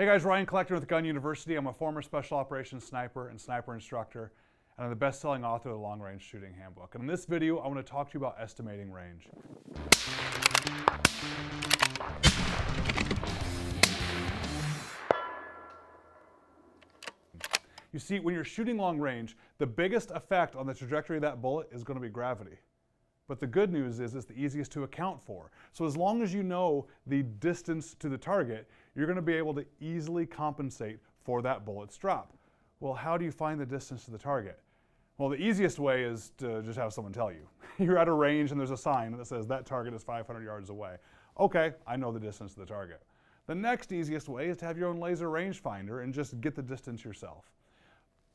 Hey guys, Ryan Cleckner with Gun University. I'm a former special operations sniper and sniper instructor, and I'm the best-selling author of the Long Range Shooting Handbook. And in this video, I want to talk to you about estimating range. You see, when you're shooting long range, the biggest effect on the trajectory of that bullet is going to be gravity. But the good news is it's the easiest to account for. So as long as you know the distance to the target, you're going to be able to easily compensate for that bullet's drop. Well, how do you find the distance to the target? Well, the easiest way is to just have someone tell you. You're at a range and there's a sign that says that target is 500 yards away. Okay, I know the distance to the target. The next easiest way is to have your own laser rangefinder and just get the distance yourself.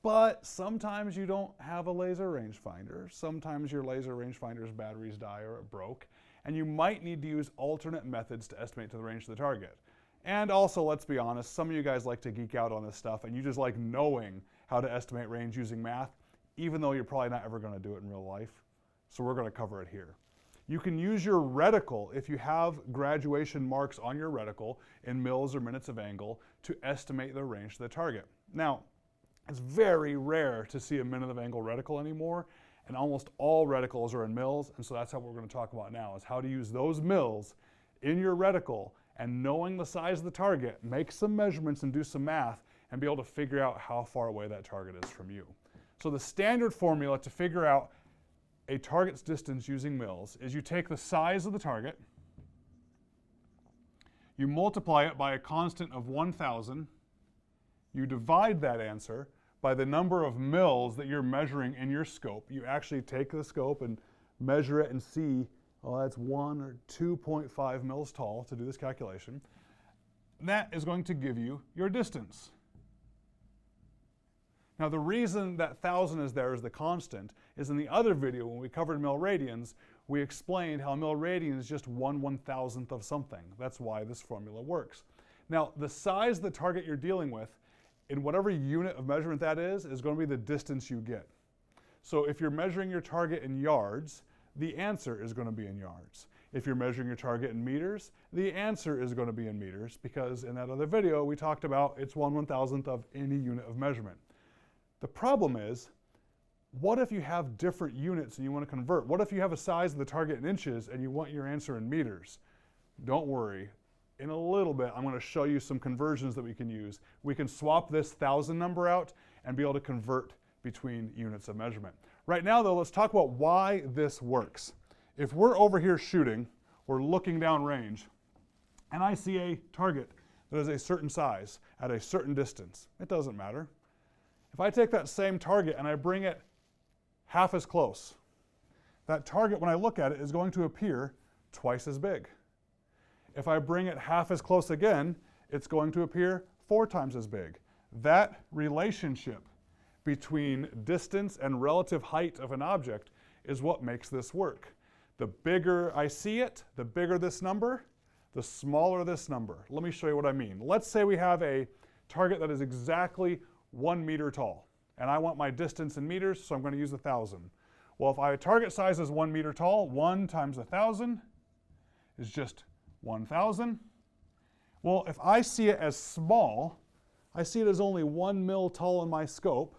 But sometimes you don't have a laser rangefinder. Sometimes your laser rangefinder's batteries die or it broke, and you might need to use alternate methods to estimate to the range of the target. And also, let's be honest, some of you guys like to geek out on this stuff and you just like knowing how to estimate range using math, even though you're probably not ever going to do it in real life. So we're going to cover it here. You can use your reticle if you have graduation marks on your reticle in mils or minutes of angle to estimate the range to the target. Now, it's very rare to see a minute of angle reticle anymore, and almost all reticles are in mils, and so that's what we're going to talk about now, is how to use those mils in your reticle, and knowing the size of the target, make some measurements and do some math, and be able to figure out how far away that target is from you. So the standard formula to figure out a target's distance using mils is you take the size of the target, you multiply it by a constant of 1,000, you divide that answer by the number of mils that you're measuring in your scope. You actually take the scope and measure it and see, oh, that's 1 or 2.5 mils tall to do this calculation. That is going to give you your distance. Now the reason that 1,000 is there as the constant is in the other video when we covered milliradians, we explained how milliradian is just 1/1000th of something. That's why this formula works. Now the size of the target you're dealing with in whatever unit of measurement that is going to be the distance you get. So if you're measuring your target in yards, the answer is going to be in yards. If you're measuring your target in meters, the answer is going to be in meters, because in that other video we talked about it's 1/1000th of any unit of measurement. The problem is, what if you have different units and you want to convert? What if you have a size of the target in inches and you want your answer in meters? Don't worry. In a little bit, I'm going to show you some conversions that we can use. We can swap this 1,000 number out and be able to convert between units of measurement. Right now, though, let's talk about why this works. If we're over here shooting, we're looking down range, and I see a target that is a certain size at a certain distance. It doesn't matter. If I take that same target and I bring it half as close, that target, when I look at it, is going to appear twice as big. If I bring it half as close again, it's going to appear 4 times as big. That relationship between distance and relative height of an object is what makes this work. The bigger I see it, the bigger this number, the smaller this number. Let me show you what I mean. Let's say we have a target that is exactly 1 meter tall, and I want my distance in meters, so I'm going to use 1,000. Well, if our target size is 1 meter tall, 1 times 1,000 is just 1,000. Well, if I see it as small, I see it as only 1 mil tall in my scope.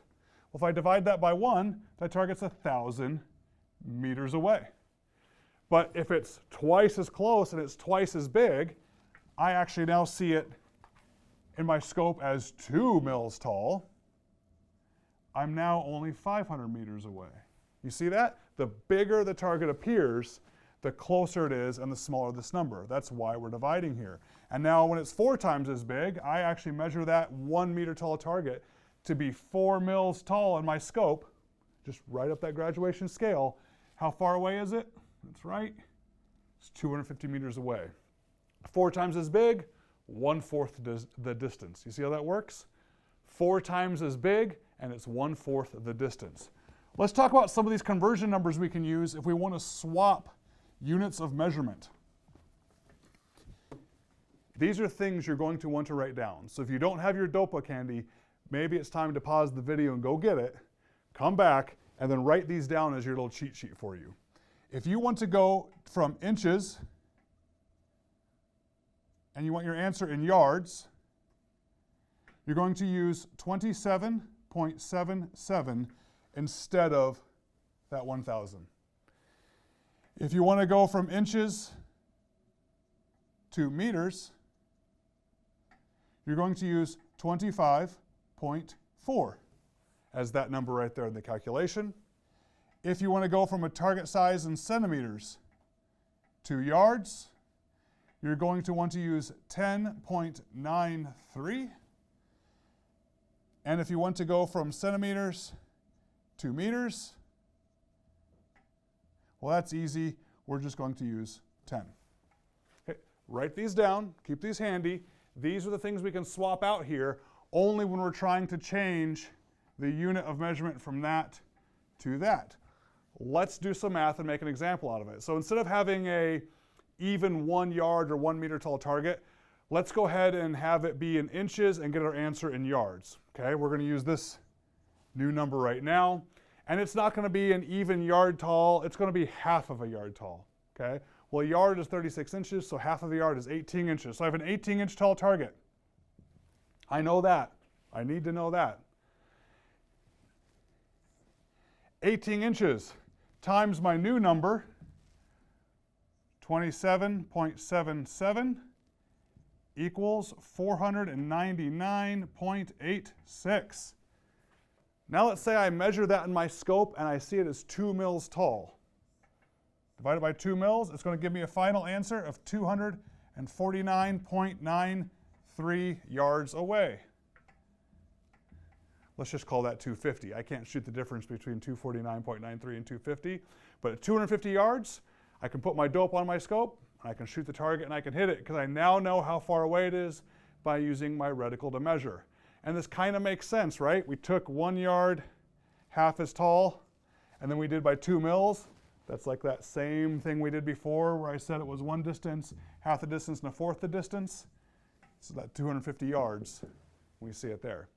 Well, if I divide that by 1, that target's 1,000 meters away. But if it's twice as close and it's twice as big, I actually now see it in my scope as 2 mils tall. I'm now only 500 meters away. You see that? The bigger the target appears, the closer it is and the smaller this number. That's why we're dividing here. And now when it's 4 times as big, I actually measure that 1 meter tall target to be 4 mils tall in my scope, just right up that graduation scale. How far away is it? That's right, it's 250 meters away. 4 times as big, 1/4 the distance. You see how that works? 4 times as big, and it's 1/4 the distance. Let's talk about some of these conversion numbers we can use if we want to swap units of measurement. These are things you're going to want to write down. So if you don't have your dopa candy, maybe it's time to pause the video and go get it, come back, and then write these down as your little cheat sheet for you. If you want to go from inches and you want your answer in yards, you're going to use 27.77 instead of that 1,000. If you want to go from inches to meters, you're going to use 25.4 as that number right there in the calculation. If you want to go from a target size in centimeters to yards, you're going to want to use 10.93. And if you want to go from centimeters to meters, well, that's easy. We're just going to use 10. Okay, write these down. Keep these handy. These are the things we can swap out here only when we're trying to change the unit of measurement from that to that. Let's do some math and make an example out of it. So instead of having a even 1 yard or 1 meter tall target, let's go ahead and have it be in inches and get our answer in yards. Okay, we're going to use this new number right now. And it's not going to be an even yard tall, it's going to be half of a yard tall. Okay, well, a yard is 36 inches, so half of a yard is 18 inches. So I have an 18-inch tall target. I know that. I need to know that. 18 inches times my new number, 27.77, equals 499.86. Now let's say I measure that in my scope and I see it as 2 mils tall. Divided by 2 mils, it's going to give me a final answer of 249.93 yards away. Let's just call that 250. I can't shoot the difference between 249.93 and 250, but at 250 yards, I can put my dope on my scope, and I can shoot the target and I can hit it because I now know how far away it is by using my reticle to measure. And this kind of makes sense, right? We took 1 yard, half as tall, and then we did by 2 mils. That's like that same thing we did before where I said it was 1 distance, half the distance, and a fourth the distance. So that 250 yards, we see it there.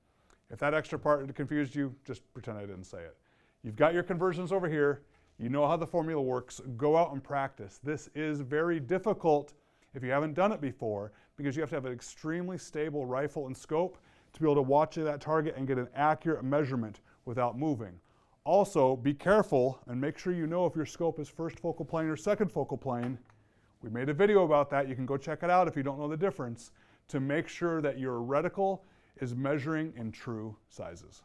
If that extra part confused you, just pretend I didn't say it. You've got your conversions over here. You know how the formula works. Go out and practice. This is very difficult if you haven't done it before because you have to have an extremely stable rifle and scope to be able to watch that target and get an accurate measurement without moving. Also, be careful and make sure you know if your scope is first focal plane or second focal plane. We made a video about that. You can go check it out if you don't know the difference, to make sure that your reticle is measuring in true sizes.